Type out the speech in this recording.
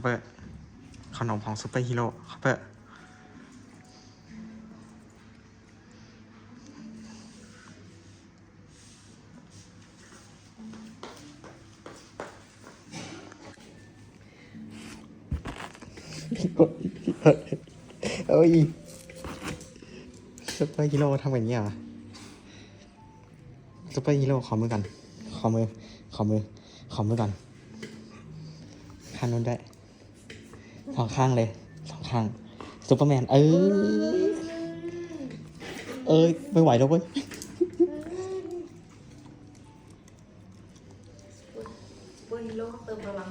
เปิดขนมของซูเปอร์ฮีโร่เปิดเอ้ยซูเปอร์ฮีโร่ทำแบบนี้เหรอซูเปอร์ฮีโร่ขอมือกันขอมือก่อนข้างนู้นได้สองข้างเลยสองข้างซูเปอร์แมนไม่ไหวแล้วเว้ยเบอร์ฮีโร่เติมพลัง